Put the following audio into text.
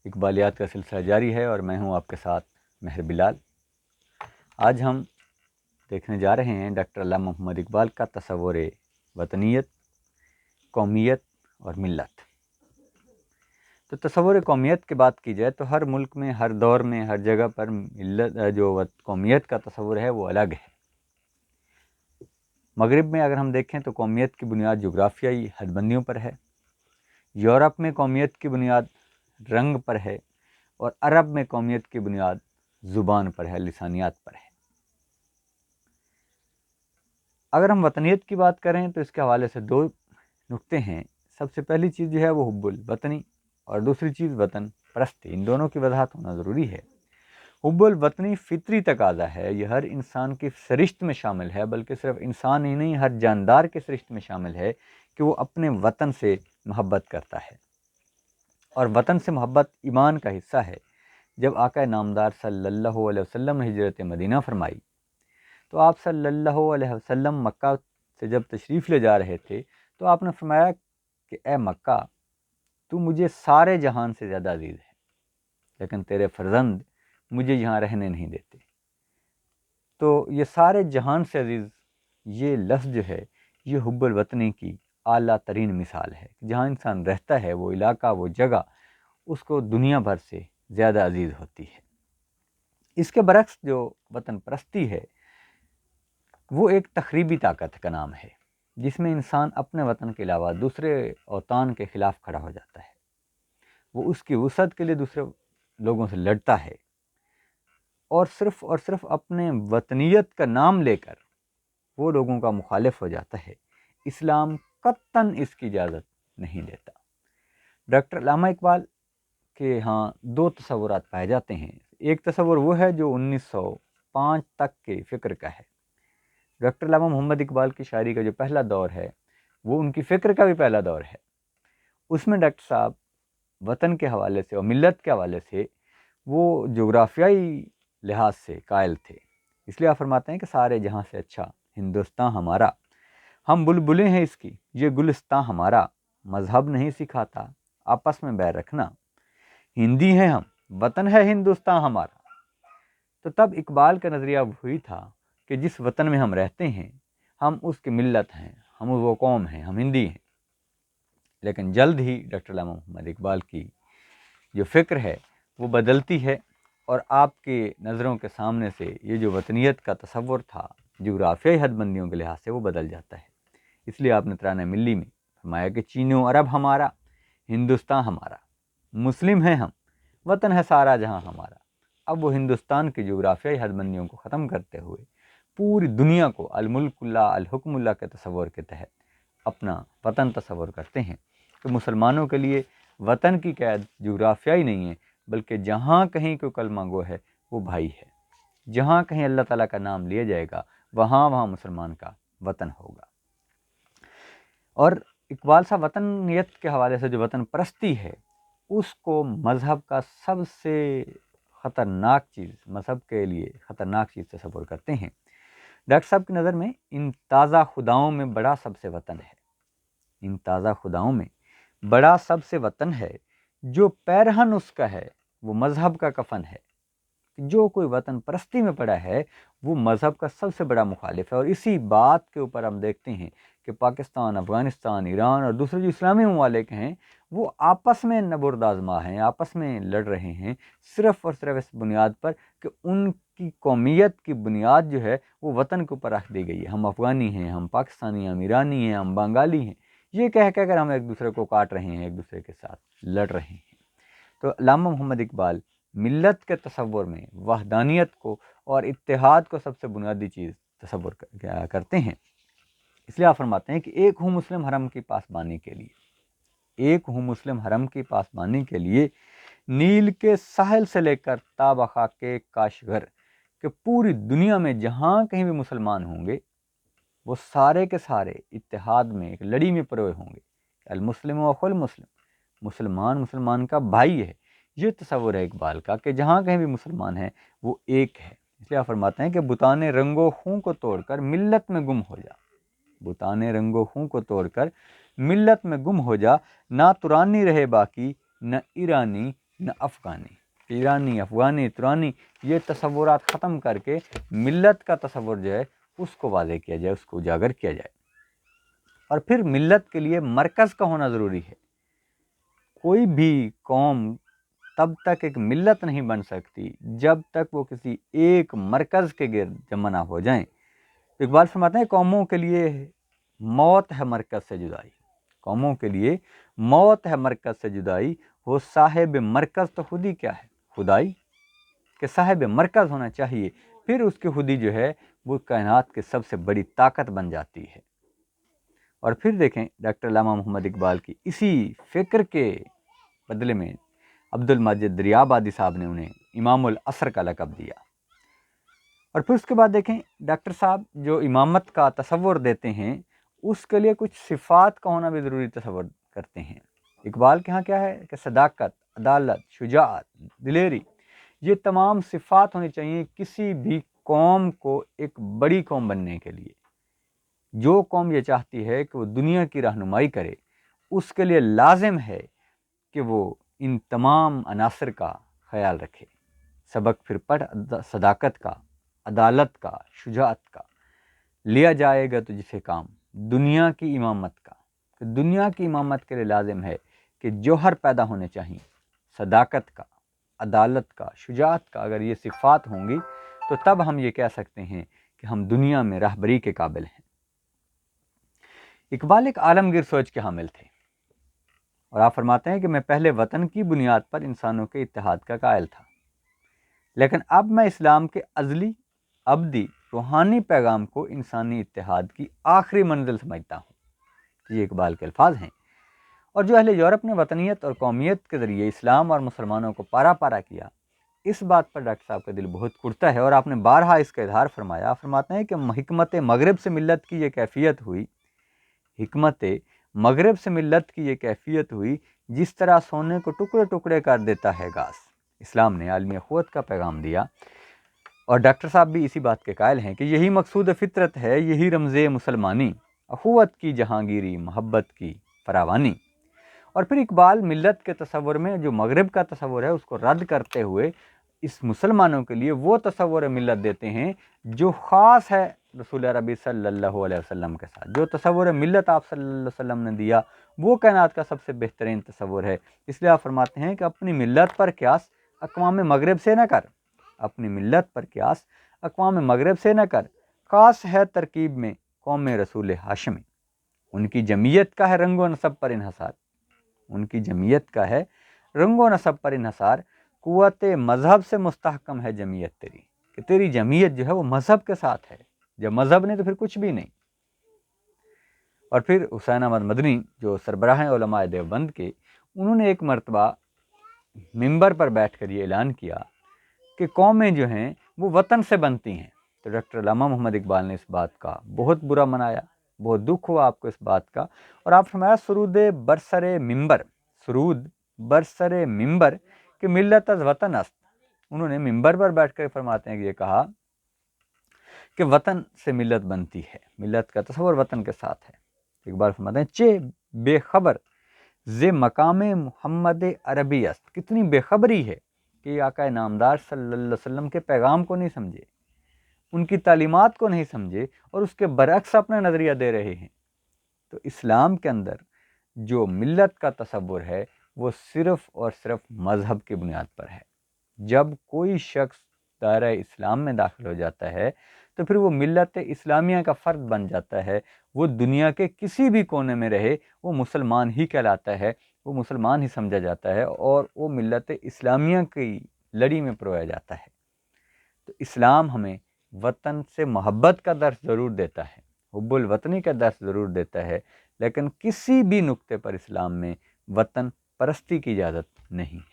اقبالیات کا سلسلہ جاری ہے اور میں ہوں آپ کے ساتھ مہر بلال۔ آج ہم دیکھنے جا رہے ہیں ڈاکٹر علامہ محمد اقبال کا تصور وطنیت، قومیت اور ملت۔ تو تصور قومیت کی بات کی جائے تو ہر ملک میں، ہر دور میں، ہر جگہ پر قومیت کا تصور ہے وہ الگ ہے۔ مغرب میں اگر ہم دیکھیں تو قومیت کی بنیاد جغرافیائی حد بندیوں پر ہے، یورپ میں قومیت کی بنیاد رنگ پر ہے، اور عرب میں قومیت کی بنیاد زبان پر ہے، لسانیات پر ہے۔ اگر ہم وطنیت کی بات کریں تو اس کے حوالے سے دو نقطے ہیں۔ سب سے پہلی چیز جو ہے وہ حب الوطنی، اور دوسری چیز وطن پرستی۔ ان دونوں کی وضاحت ہونا ضروری ہے۔ حب الوطنی فطری تقاضا ہے، یہ ہر انسان کی سرشت میں شامل ہے، بلکہ صرف انسان ہی نہیں، ہر جاندار کے سرشت میں شامل ہے کہ وہ اپنے وطن سے محبت کرتا ہے، اور وطن سے محبت ایمان کا حصہ ہے۔ جب آقا نامدار صلی اللہ علیہ وسلم نے ہجرت مدینہ فرمائی تو آپ صلی اللہ علیہ وسلم مکہ سے جب تشریف لے جا رہے تھے تو آپ نے فرمایا کہ اے مکہ، تو مجھے سارے جہان سے زیادہ عزیز ہے، لیکن تیرے فرزند مجھے یہاں رہنے نہیں دیتے۔ تو یہ سارے جہان سے عزیز، یہ لفظ جو ہے یہ حب الوطنی کی اعلیٰ ترین مثال ہے۔ جہاں انسان رہتا ہے، وہ علاقہ، وہ جگہ اس کو دنیا بھر سے زیادہ عزیز ہوتی ہے۔ اس کے برعکس جو وطن پرستی ہے وہ ایک تخریبی طاقت کا نام ہے، جس میں انسان اپنے وطن کے علاوہ دوسرے اوطان کے خلاف کھڑا ہو جاتا ہے۔ وہ اس کی وسعت کے لیے دوسرے لوگوں سے لڑتا ہے، اور صرف اپنے وطنیت کا نام لے کر وہ لوگوں کا مخالف ہو جاتا ہے۔ اسلام قطعاً اس کی اجازت نہیں دیتا۔ ڈاکٹر علامہ اقبال کے ہاں دو تصورات پائے جاتے ہیں۔ ایک تصور وہ ہے جو 1905 تک کے فکر کا ہے۔ ڈاکٹر علامہ محمد اقبال کی شاعری کا جو پہلا دور ہے وہ ان کی فکر کا بھی پہلا دور ہے۔ اس میں ڈاکٹر صاحب وطن کے حوالے سے اور ملت کے حوالے سے وہ جغرافیائی لحاظ سے قائل تھے۔ اس لیے آپ فرماتے ہیں کہ سارے جہاں سے اچھا ہندوستان ہمارا، ہم بلبلیں ہیں اس کی یہ گلستان ہمارا، مذہب نہیں سکھاتا آپس میں بیر رکھنا، ہندی ہیں ہم وطن ہے ہندوستان ہمارا۔ تو تب اقبال کا نظریہ وہی تھا کہ جس وطن میں ہم رہتے ہیں ہم اس کی ملت ہیں، ہم وہ قوم ہیں، ہم ہندی ہیں۔ لیکن جلد ہی ڈاکٹر علامہ محمد اقبال کی جو فکر ہے وہ بدلتی ہے، اور آپ کے نظروں کے سامنے سے یہ جو وطنیت کا تصور تھا جغرافیائی حد بندیوں کے لحاظ سے وہ بدل جاتا ہے۔ اس لیے آپ نے ترانہ ملی میں فرمایا کہ چین و عرب ہمارا، ہندوستان ہمارا، مسلم ہیں ہم، وطن ہے سارا جہاں ہمارا۔ اب وہ ہندوستان کی جغرافیائی حد بندیوں کو ختم کرتے ہوئے پوری دنیا کو الملک اللہ الحکم اللہ کے تصور کے تحت اپنا وطن تصور کرتے ہیں۔ تو مسلمانوں کے لیے وطن کی قید جغرافیائی نہیں ہے، بلکہ جہاں کہیں کوئی کلمہ گو ہے وہ بھائی ہے۔ جہاں کہیں اللہ تعالیٰ کا نام لیا جائے گا وہاں مسلمان کا وطن ہوگا۔ اور اقبال صاحب وطنیت کے حوالے سے جو وطن پرستی ہے اس کو مذہب کا سب سے خطرناک چیز، مذہب کے لیے خطرناک چیز تصور کرتے ہیں۔ ڈاکٹر صاحب کی نظر میں ان تازہ خداؤں میں بڑا سب سے وطن ہے، ان تازہ خداؤں میں بڑا سب سے وطن ہے، جو پیرہن اس کا ہے وہ مذہب کا کفن ہے۔ جو کوئی وطن پرستی میں پڑا ہے وہ مذہب کا سب سے بڑا مخالف ہے، اور اسی بات کے اوپر ہم دیکھتے ہیں کہ پاکستان، افغانستان، ایران اور دوسرے جو اسلامی ممالک ہیں وہ آپس میں نبرد آزما ہیں، آپس میں لڑ رہے ہیں، صرف اور صرف اس بنیاد پر کہ ان کی قومیت کی بنیاد جو ہے وہ وطن کے اوپر رکھ دی گئی ہے۔ ہم افغانی ہیں، ہم پاکستانی ہیں، ہم ایرانی ہیں، ہم بنگالی ہیں، یہ کہہ کر ہم ایک دوسرے کو کاٹ رہے ہیں، ایک دوسرے کے ساتھ لڑ رہے ہیں۔ تو علامہ محمد اقبال ملت کے تصور میں وحدانیت کو اور اتحاد کو سب سے بنیادی چیز تصور کرتے ہیں۔ اس لیے آپ فرماتے ہیں کہ ایک ہوں مسلم حرم کی پاسبانی کے لیے، ایک ہوں مسلم حرم کی پاسبانی کے لیے، نیل کے ساحل سے لے کر تا بخاک کے کاشغر، کہ پوری دنیا میں جہاں کہیں بھی مسلمان ہوں گے وہ سارے کے سارے اتحاد میں ایک لڑی میں پروئے ہوں گے۔ المسلم و اخو المسلم، مسلمان کا بھائی ہے۔ یہ تصور ہے اقبال کا کہ جہاں کہیں بھی مسلمان ہیں وہ ایک ہے۔ اس لیے آپ فرماتے ہیں کہ بتانے رنگ و خوں کو توڑ کر ملت میں گم ہو جا، بتانے رنگ و خوں کو توڑ کر ملت میں گم ہو جا، نہ ترانی رہے باقی نہ ایرانی نہ افغانی، ایرانی، افغانی، ترانی، یہ تصورات ختم کر کے ملت کا تصور جو ہے اس کو واضح کیا جائے، اس کو اجاگر کیا جائے۔ اور پھر ملت کے لیے مرکز کا ہونا ضروری ہے۔ کوئی بھی قوم تب تک ایک ملت نہیں بن سکتی جب تک وہ کسی ایک مرکز کے گرد جمع نہ ہو جائیں۔ اقبال فرماتے ہیں قوموں کے لیے موت ہے مرکز سے جدائی، قوموں کے لیے موت ہے مرکز سے جدائی، وہ صاحب مرکز تو خود ہی کیا ہے خدائی، کہ صاحب مرکز ہونا چاہیے، پھر اس کی خودی جو ہے وہ کائنات کی سب سے بڑی طاقت بن جاتی ہے۔ اور پھر دیکھیں ڈاکٹر علامہ محمد اقبال کی اسی فکر کے بدلے میں عبد المجید دریابادی صاحب نے انہیں امام العصر کا لقب دیا۔ اور پھر اس کے بعد دیکھیں ڈاکٹر صاحب جو امامت کا تصور دیتے ہیں اس کے لیے کچھ صفات کا ہونا بھی ضروری تصور کرتے ہیں۔ اقبال کے ہاں کیا ہے کہ صداقت، عدالت، شجاعت، دلیری، یہ تمام صفات ہونی چاہیے کسی بھی قوم کو ایک بڑی قوم بننے کے لیے۔ جو قوم یہ چاہتی ہے کہ وہ دنیا کی رہنمائی کرے اس کے لیے لازم ہے کہ وہ ان تمام عناصر کا خیال رکھے۔ سبق پھر پڑھ صداقت کا، عدالت کا، شجاعت کا، لیا جائے گا تو جسے کام دنیا کی امامت کا، کہ دنیا کی امامت کے لیے لازم ہے کہ جوہر پیدا ہونے چاہیے، صداقت کا، عدالت کا، شجاعت کا۔ اگر یہ صفات ہوں گی تو تب ہم یہ کہہ سکتے ہیں کہ ہم دنیا میں رہبری کے قابل ہیں۔ اقبال ایک عالمگیر سوچ کے حامل تھے، اور آپ فرماتے ہیں کہ میں پہلے وطن کی بنیاد پر انسانوں کے اتحاد کا قائل تھا، لیکن اب میں اسلام کے ازلی، ابدی، روحانی پیغام کو انسانی اتحاد کی آخری منزل سمجھتا ہوں۔ یہ اقبال کے الفاظ ہیں۔ اور جو اہل یورپ نے وطنیت اور قومیت کے ذریعے اسلام اور مسلمانوں کو پارا پارا کیا، اس بات پر ڈاکٹر صاحب کا دل بہت کڑتا ہے، اور آپ نے بارہا اس کا اظہار فرمایا۔ فرماتے ہیں کہ حکمت مغرب سے ملت کی یہ کیفیت ہوئی، حکمت مغرب سے ملت کی یہ کیفیت ہوئی جس طرح سونے کو ٹکڑے ٹکڑے کر دیتا ہے گھاس۔ اسلام نے عالمی اخوت کا پیغام دیا، اور ڈاکٹر صاحب بھی اسی بات کے قائل ہیں کہ یہی مقصود فطرت ہے، یہی رمز مسلمانی، اخوت کی جہانگیری، محبت کی فراوانی۔ اور پھر اقبال ملت کے تصور میں جو مغرب کا تصور ہے اس کو رد کرتے ہوئے اس مسلمانوں کے لیے وہ تصور ملت دیتے ہیں جو خاص ہے رسول عربی صلی اللہ علیہ وسلم کے ساتھ۔ جو تصور ملت آپ صلی اللہ علیہ وسلم نے دیا وہ کائنات کا سب سے بہترین تصور ہے۔ اس لیے آپ فرماتے ہیں کہ اپنی ملت پر قیاس اقوام مغرب سے نہ کر، اپنی ملت پر قیاس اقوام مغرب سے نہ کر، خاص ہے ترکیب میں قوم رسول ہاشمی۔ ان کی جمعیت کا ہے رنگ و نسب پر انحصار، ان کی جمعیت کا ہے رنگ و نسب پر انحصار، قوت مذہب سے مستحکم ہے جمعیت تیری، کہ تیری جمعیت جو ہے وہ مذہب کے ساتھ ہے، جب مذہب نہیں تو پھر کچھ بھی نہیں۔ اور پھر حسین احمد مدنی جو سربراہ علماء دیوبند کے، انہوں نے ایک مرتبہ ممبر پر بیٹھ کر یہ اعلان کیا کہ قومیں جو ہیں وہ وطن سے بنتی ہیں۔ تو ڈاکٹر علامہ محمد اقبال نے اس بات کا بہت برا منایا، بہت دکھ ہوا آپ کو اس بات کا، اور آپ فرمایا سرود برسر ممبر، سرود برسر ممبر کہ ملت از وطن است۔ انہوں نے ممبر پر بیٹھ کر فرماتے ہیں کہ یہ کہا کہ وطن سے ملت بنتی ہے، ملت کا تصور وطن کے ساتھ ہے۔ اقبال فرماتے ہیں چے بے خبر ز مقام محمد عربی است، کتنی بے خبری ہے کہ آقا نامدار صلی اللہ علیہ وسلم کے پیغام کو نہیں سمجھے، ان کی تعلیمات کو نہیں سمجھے، اور اس کے برعکس اپنا نظریہ دے رہے ہیں۔ تو اسلام کے اندر جو ملت کا تصور ہے وہ صرف اور صرف مذہب کی بنیاد پر ہے۔ جب کوئی شخص دائرہ اسلام میں داخل ہو جاتا ہے تو پھر وہ ملت اسلامیہ کا فرد بن جاتا ہے، وہ دنیا کے کسی بھی کونے میں رہے وہ مسلمان ہی کہلاتا ہے، وہ مسلمان ہی سمجھا جاتا ہے، اور وہ ملت اسلامیہ کی لڑی میں پرویا جاتا ہے۔ تو اسلام ہمیں وطن سے محبت کا درس ضرور دیتا ہے، حب الوطنی کا درس ضرور دیتا ہے، لیکن کسی بھی نقطے پر اسلام میں وطن پرستی کی اجازت نہیں ہے۔